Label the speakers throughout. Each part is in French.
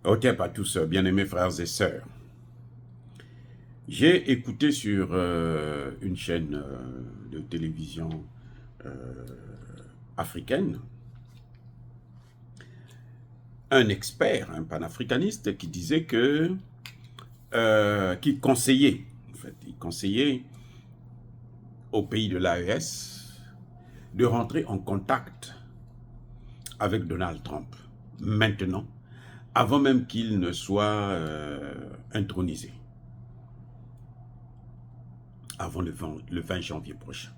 Speaker 1: Ok, pas tous, bien-aimés frères et sœurs. J'ai écouté sur une chaîne de télévision euh, africaine un expert, un panafricaniste, qui disait que, qui conseillait, en fait, il conseillait au pays de l'AES de rentrer en contact avec Donald Trump maintenant, avant même qu'il ne soit intronisé, avant le 20 janvier prochain.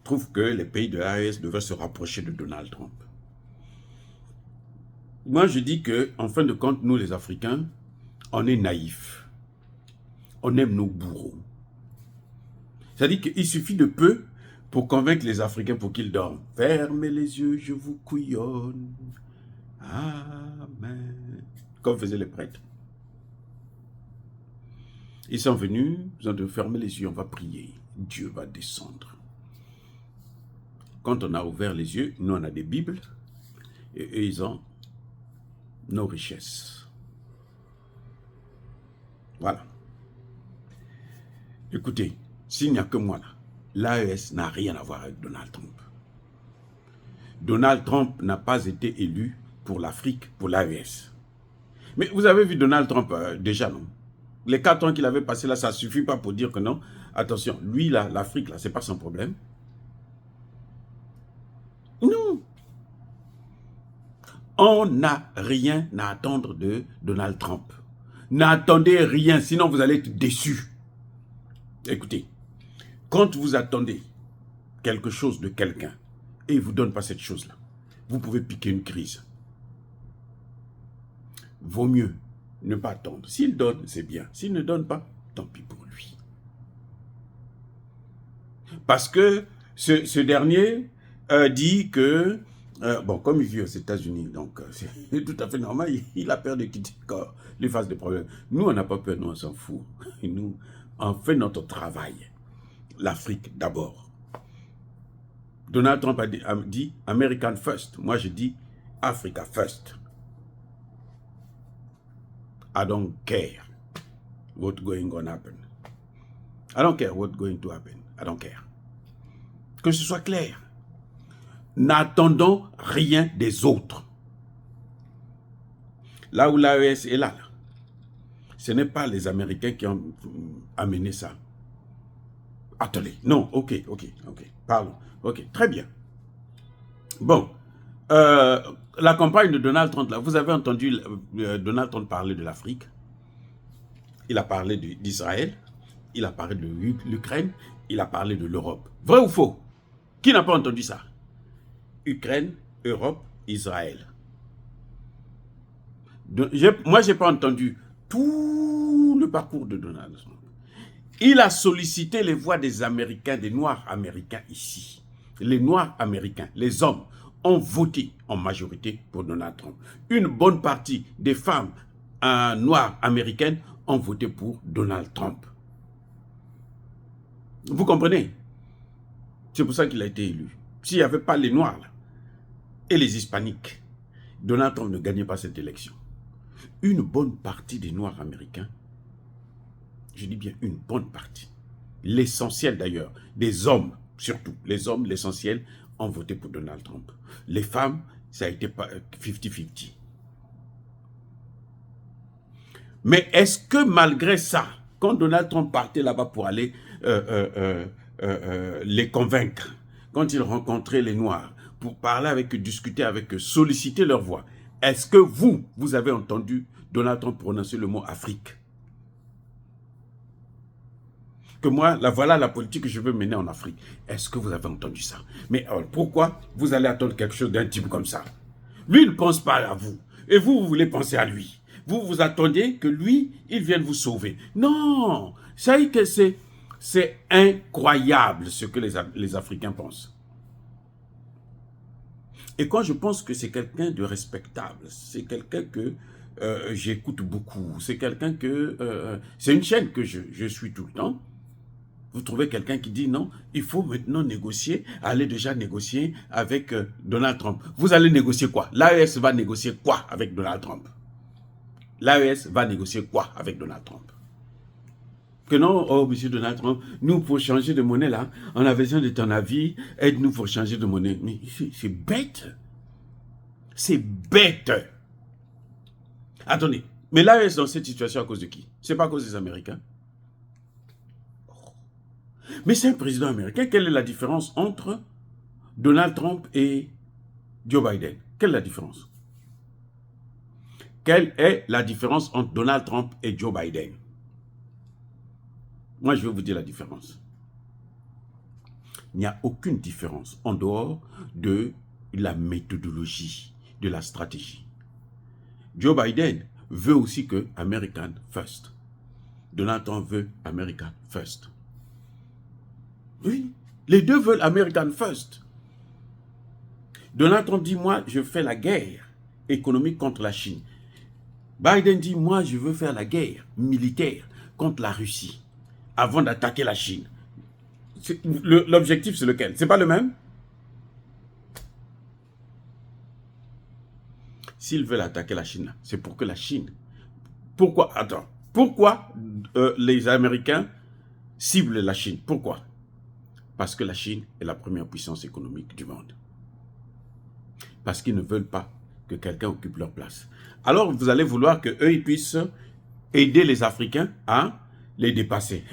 Speaker 1: Trouve que les pays de l'AES devraient se rapprocher de Donald Trump. Moi, je dis que, en fin de compte, nous, les Africains, on est naïfs. On aime nos bourreaux. C'est-à-dire qu'il suffit de peu pour convaincre les Africains pour qu'ils dorment. Fermez les yeux, je vous couillonne. Amen. Comme faisaient les prêtres. Ils sont venus, ils ont dit fermer les yeux, on va prier. Dieu va descendre. Quand on a ouvert les yeux, nous on a des Bibles, et eux ils ont nos richesses. Voilà. Écoutez, s'il n'y a que moi là, l'AES n'a rien à voir avec Donald Trump. Donald Trump n'a pas été élu pour l'Afrique, pour l'AES. Mais vous avez vu Donald Trump déjà, non? Les 4 ans qu'il avait passé là, ça ne suffit pas pour dire que non. Attention, lui là, l'Afrique là, c'est pas son problème. Non. On n'a rien à attendre de Donald Trump. N'attendez rien, sinon vous allez être déçus. Écoutez, quand vous attendez quelque chose de quelqu'un et il ne vous donne pas cette chose-là, vous pouvez piquer une crise. Vaut mieux ne pas attendre. S'il donne, c'est bien. S'il ne donne pas, tant pis pour lui. Parce que ce dernier dit que, bon, comme il vit aux États-Unis, donc c'est tout à fait normal, il a peur de quitter le corps, lui fasse des problèmes. Nous, on n'a pas peur, nous, on s'en fout. Nous, on fait notre travail. L'Afrique d'abord. Donald Trump a dit American first. Moi, je dis Africa first. I don't care what's going to happen. I don't care what's going to happen. I don't care. Que ce soit clair. N'attendons rien des autres. Là où l'AES est là, ce n'est pas les Américains qui ont amené ça. Attendez, non, ok, parlons. Ok, très bien. Bon, la campagne de Donald Trump, là, vous avez entendu Donald Trump parler de l'Afrique. Il a parlé d'Israël, il a parlé de l'Ukraine, il a parlé de l'Europe. Vrai ou faux? Qui n'a pas entendu ça? Ukraine, Europe, Israël. Moi, je n'ai pas entendu tout le parcours de Donald Trump. Il a sollicité les voix des Américains, des Noirs américains ici. Les Noirs américains, les hommes, ont voté en majorité pour Donald Trump. Une bonne partie des femmes noires américaines ont voté pour Donald Trump. Vous comprenez? C'est pour ça qu'il a été élu. S'il n'y avait pas les Noirs là, et les Hispaniques, Donald Trump ne gagnait pas cette élection. Une bonne partie des Noirs américains, je dis bien une bonne partie, l'essentiel d'ailleurs, des hommes surtout, les hommes, l'essentiel, ont voté pour Donald Trump. Les femmes, ça a été 50-50. Mais est-ce que malgré ça, quand Donald Trump partait là-bas pour aller les convaincre, quand il rencontrait les Noirs, pour parler avec eux, discuter avec eux, solliciter leur voix, est-ce que vous avez entendu Donald Trump prononcer le mot Afrique? Que moi, voilà la politique que je veux mener en Afrique. Est-ce que vous avez entendu ça? Mais pourquoi vous allez attendre quelque chose d'un type comme ça? Lui, il ne pense pas à vous. Et vous voulez penser à lui. Vous attendez que lui, il vienne vous sauver. Non! Ça y est que c'est incroyable ce que les Africains pensent. Et quand je pense que c'est quelqu'un de respectable, c'est quelqu'un que j'écoute beaucoup, c'est quelqu'un que... c'est une chaîne que je suis tout le temps. vous trouvez quelqu'un qui dit non, il faut maintenant négocier, aller déjà négocier avec Donald Trump. Vous allez négocier quoi? L'AES va négocier quoi avec Donald Trump? L'AES va négocier quoi avec Donald Trump? Que non, oh, monsieur Donald Trump, nous, pour changer de monnaie, là, on a besoin de ton avis, aide-nous pour changer de monnaie. Mais c'est bête. C'est bête. Attendez, mais l'AES dans cette situation à cause de qui? C'est pas à cause des Américains. Mais c'est un président américain. Quelle est la différence entre Donald Trump et Joe Biden? Quelle est la différence? Quelle est la différence entre Donald Trump et Joe Biden? Moi, je vais vous dire la différence. Il n'y a aucune différence en dehors de la méthodologie, de la stratégie. Joe Biden veut aussi que American First. Donald Trump veut American First. Oui, les deux veulent American First. Donald Trump dit, moi, je fais la guerre économique contre la Chine. Biden dit, moi, je veux faire la guerre militaire contre la Russie avant d'attaquer la Chine. L'objectif, c'est lequel? C'est pas le même? S'ils veulent attaquer la Chine, c'est pour que la Chine... Pourquoi? Attends. Pourquoi les Américains ciblent la Chine? Pourquoi? Parce que la Chine est la première puissance économique du monde. Parce qu'ils ne veulent pas que quelqu'un occupe leur place. Alors, vous allez vouloir qu'eux, ils puissent aider les Africains à les dépasser.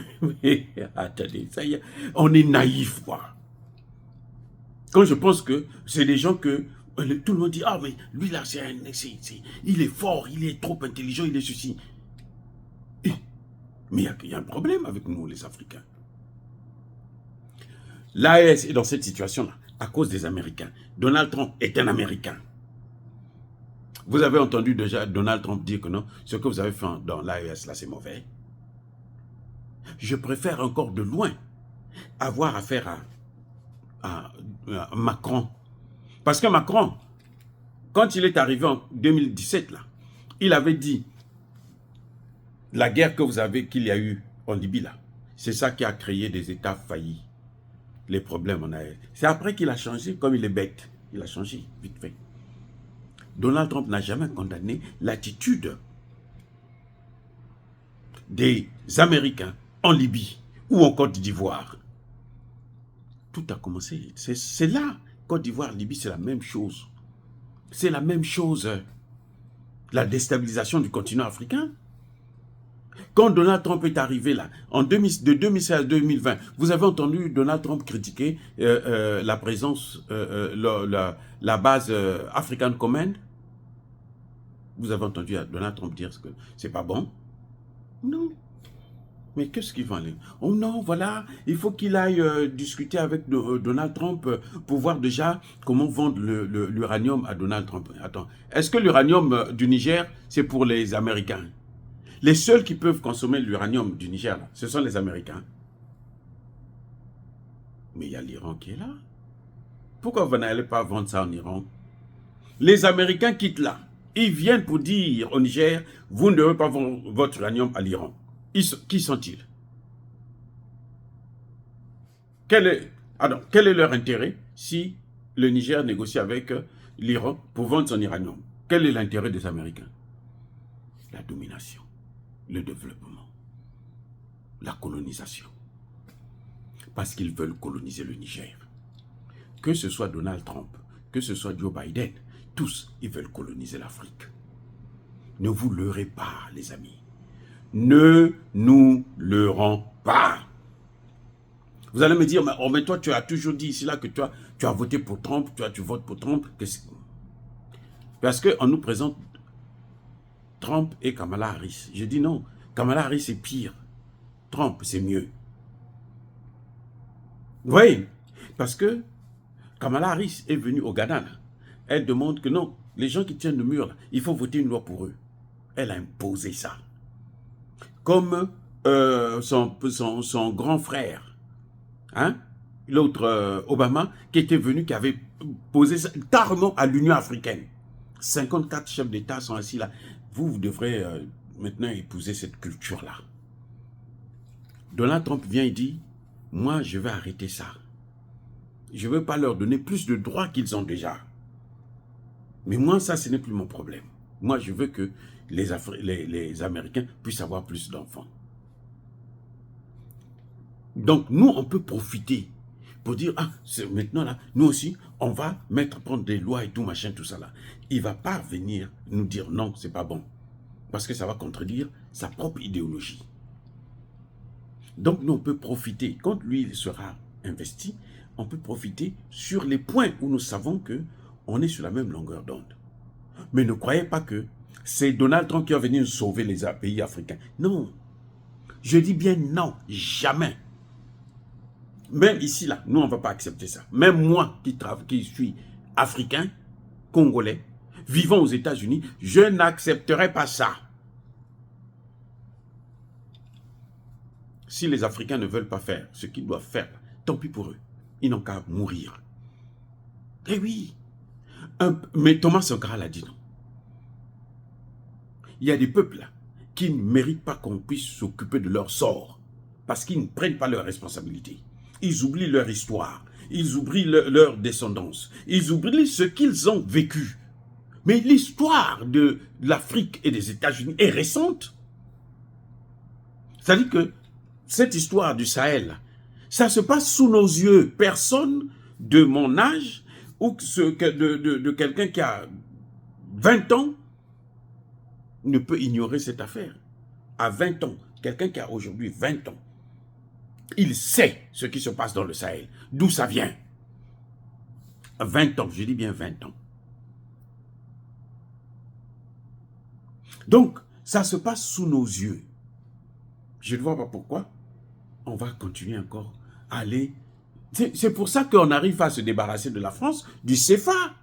Speaker 1: Mais attendez, ça y est, on est naïf, quoi. Quand je pense que c'est des gens que tout le monde dit, ah mais lui là, il est fort, il est trop intelligent, il est ceci. Mais il y a un problème avec nous, les Africains. L'AES est dans cette situation-là, à cause des Américains. Donald Trump est un Américain. Vous avez entendu déjà Donald Trump dire que non, ce que vous avez fait dans l'AES, là, c'est mauvais. Je préfère encore de loin avoir affaire à Macron. Parce que Macron, quand il est arrivé en 2017, là, il avait dit, la guerre que vous avez, qu'il y a eu en Libye, là, c'est ça qui a créé des États faillis. Les problèmes en AES. C'est après qu'il a changé, comme il est bête. Il a changé, vite fait. Donald Trump n'a jamais condamné l'attitude des Américains en Libye ou en Côte d'Ivoire. Tout a commencé. C'est là. Côte d'Ivoire, Libye, c'est la même chose. C'est la même chose. La déstabilisation du continent africain. Quand Donald Trump est arrivé là, de 2016 à 2020, vous avez entendu Donald Trump critiquer la présence, la base African Command? Vous avez entendu Donald Trump dire que c'est pas bon? Non. Mais qu'est-ce qu'il va aller? Oh non, voilà, il faut qu'il aille discuter avec Donald Trump pour voir déjà comment vendre l'uranium à Donald Trump. Attends, est-ce que l'uranium du Niger, c'est pour les Américains? Les seuls qui peuvent consommer l'uranium du Niger, là, ce sont les Américains. Mais il y a l'Iran qui est là. Pourquoi vous n'allez pas vendre ça en Iran? Les Américains quittent là. Ils viennent pour dire au Niger, vous ne devez pas vendre votre uranium à l'Iran. Qui sont-ils? Quel est leur intérêt si le Niger négocie avec l'Iran pour vendre son uranium? Quel est l'intérêt des Américains? La domination, le développement, la colonisation. Parce qu'ils veulent coloniser le Niger. Que ce soit Donald Trump, que ce soit Joe Biden, tous, ils veulent coloniser l'Afrique. Ne vous leurrez pas, les amis. Ne nous leurrons pas. Vous allez me dire, mais toi, tu as toujours dit ici là que tu as voté pour Trump, tu votes pour Trump. Parce qu'on nous présente Trump et Kamala Harris. Je dis non, Kamala Harris c'est pire. Trump c'est mieux. Vous voyez? Parce que Kamala Harris est venue au Ghana. Là. Elle demande que non, les gens qui tiennent le mur, là, il faut voter une loi pour eux. Elle a imposé ça. Comme son grand frère, hein, l'autre Obama, qui était venu, qui avait posé ça carrément à l'Union africaine. 54 chefs d'État sont assis là. Vous devrez maintenant épouser cette culture-là. Donald Trump vient et dit, moi, je vais arrêter ça. Je ne veux pas leur donner plus de droits qu'ils ont déjà. Mais moi, ça, ce n'est plus mon problème. Moi, je veux que les Américains puissent avoir plus d'enfants. Donc, nous, on peut profiter pour dire, ah, maintenant là, nous aussi, on va prendre des lois et tout, machin, tout ça là. Il ne va pas venir nous dire non, c'est pas bon. Parce que ça va contredire sa propre idéologie. Donc, nous, on peut profiter, quand lui, il sera investi, on peut profiter sur les points où nous savons qu'on est sur la même longueur d'onde. Mais ne croyez pas que c'est Donald Trump qui va venir sauver les pays africains. Non. Je dis bien non, jamais. Même ici, là, nous, on ne va pas accepter ça. Même moi, qui suis africain, congolais, vivant aux États-Unis, je n'accepterai pas ça. Si les Africains ne veulent pas faire ce qu'ils doivent faire, tant pis pour eux. Ils n'ont qu'à mourir. Eh oui. Mais Thomas Sankara l'a dit non. Il y a des peuples là, qui ne méritent pas qu'on puisse s'occuper de leur sort. Parce qu'ils ne prennent pas leurs responsabilités. Ils oublient leur histoire. Ils oublient leur descendance. Ils oublient ce qu'ils ont vécu. Mais l'histoire de l'Afrique et des États-Unis est récente. C'est-à-dire que cette histoire du Sahel, ça se passe sous nos yeux. Personne de mon âge ou de quelqu'un qui a 20 ans ne peut ignorer cette affaire. À 20 ans, quelqu'un qui a aujourd'hui 20 ans, il sait ce qui se passe dans le Sahel, d'où ça vient. 20 ans, je dis bien 20 ans. Donc, ça se passe sous nos yeux. Je ne vois pas pourquoi on va continuer encore à aller. C'est pour ça qu'on arrive à se débarrasser de la France, du CFA.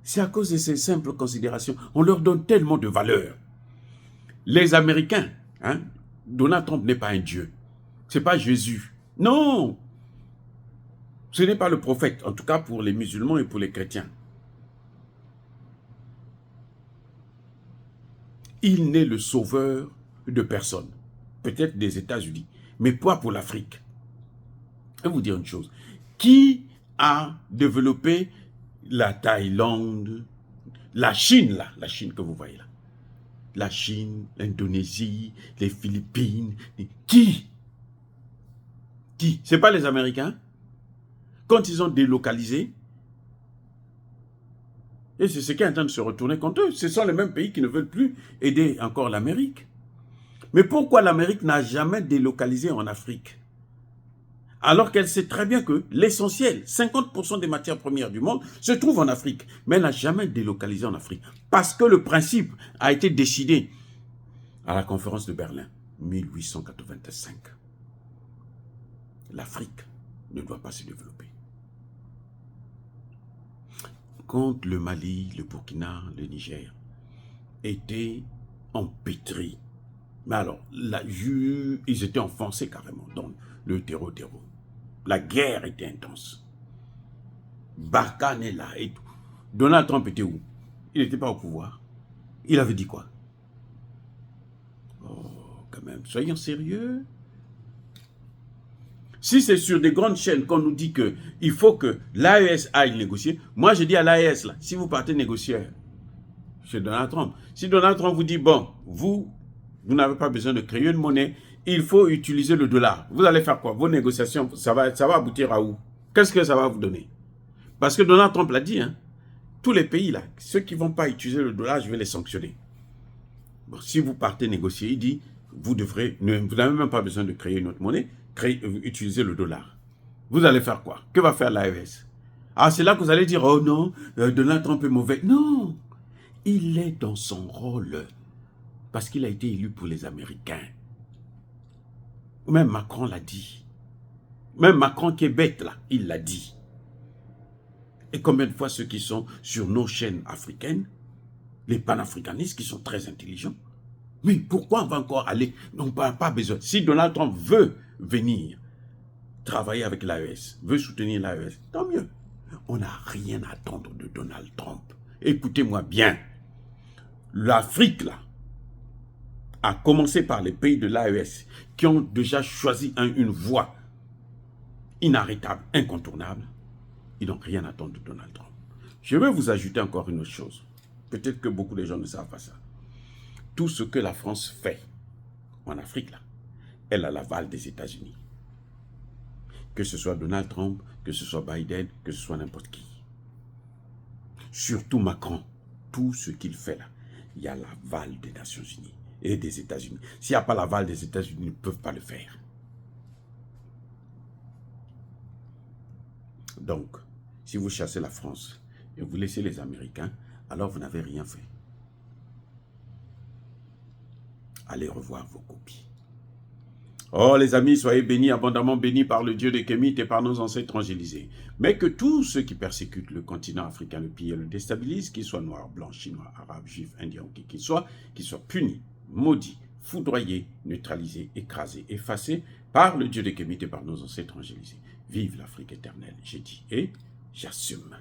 Speaker 1: C'est à cause de ces simples considérations. On leur donne tellement de valeur. Les Américains, hein, Donald Trump n'est pas un dieu. Ce n'est pas Jésus. Non. Ce n'est pas le prophète, en tout cas pour les musulmans et pour les chrétiens. Il n'est le sauveur de personne. Peut-être des États-Unis, mais pas pour l'Afrique. Je vais vous dire une chose. Qui a développé la Thaïlande, la Chine, là, la Chine que vous voyez là? La Chine, l'Indonésie, les Philippines. Qui? Qui? Ce n'est pas les Américains? Quand ils ont délocalisé, et c'est ce qui est en train de se retourner contre eux. Ce sont les mêmes pays qui ne veulent plus aider encore l'Amérique. Mais pourquoi l'Amérique n'a jamais délocalisé en Afrique? Alors qu'elle sait très bien que l'essentiel, 50% des matières premières du monde, se trouve en Afrique. Mais elle n'a jamais délocalisé en Afrique. Parce que le principe a été décidé à la conférence de Berlin, 1885. L'Afrique ne doit pas se développer. Quand le Mali, le Burkina, le Niger étaient empêtrés, mais alors, ils étaient enfoncés carrément dans le terreau. La guerre était intense. Barkhane est là et tout. Donald Trump était où? Il n'était pas au pouvoir. Il avait dit quoi? Oh, quand même, soyons sérieux. Si c'est sur des grandes chaînes qu'on nous dit qu'il faut que l'AES aille négocier, moi je dis à l'AES, là, si vous partez négocier chez Donald Trump, si Donald Trump vous dit, bon, vous n'avez pas besoin de créer une monnaie, il faut utiliser le dollar. Vous allez faire quoi? Vos négociations, ça va aboutir à où? Qu'est-ce que ça va vous donner? Parce que Donald Trump l'a dit, hein, tous les pays là, ceux qui ne vont pas utiliser le dollar, je vais les sanctionner. Bon, si vous partez négocier, il dit, vous n'avez même pas besoin de créer une autre monnaie, utiliser le dollar. Vous allez faire quoi? Que va faire l'AES? Ah, c'est là que vous allez dire, oh non, Donald Trump est mauvais. Non, il est dans son rôle. Parce qu'il a été élu pour les Américains. Même Macron l'a dit. Même Macron qui est bête là, il l'a dit. Et combien de fois ceux qui sont sur nos chaînes africaines, les panafricanistes qui sont très intelligents, mais pourquoi on va encore aller? On n'a pas besoin. Si Donald Trump veut venir travailler avec l'AES, veut soutenir l'AES, tant mieux. On n'a rien à attendre de Donald Trump. Écoutez-moi bien. L'Afrique là, à commencer par les pays de l'AES qui ont déjà choisi une voie inarrêtable, incontournable, ils n'ont rien à attendre de Donald Trump. Je vais vous ajouter encore une autre chose. Peut-être que beaucoup de gens ne savent pas ça. Tout ce que la France fait en Afrique, là, elle a l'aval des États-Unis. Que ce soit Donald Trump, que ce soit Biden, que ce soit n'importe qui. Surtout Macron. Tout ce qu'il fait là, il y a l'aval des Nations Unies et des États-Unis. S'il n'y a pas l'aval des États-Unis, ils ne peuvent pas le faire. Donc, si vous chassez la France et vous laissez les Américains, alors vous n'avez rien fait. Allez revoir vos copies. Oh les amis, soyez bénis, abondamment bénis par le Dieu des Kémites et par nos ancêtres angélisés. Mais que tous ceux qui persécutent le continent africain, le pillent et le déstabilisent, qu'ils soient noirs, blancs, chinois, arabes, juifs, indiens, qui qu'ils soient punis, maudits, foudroyés, neutralisés, écrasés, effacés par le Dieu des Kémites et par nos ancêtres angélisés. Vive l'Afrique éternelle, j'ai dit et j'assume.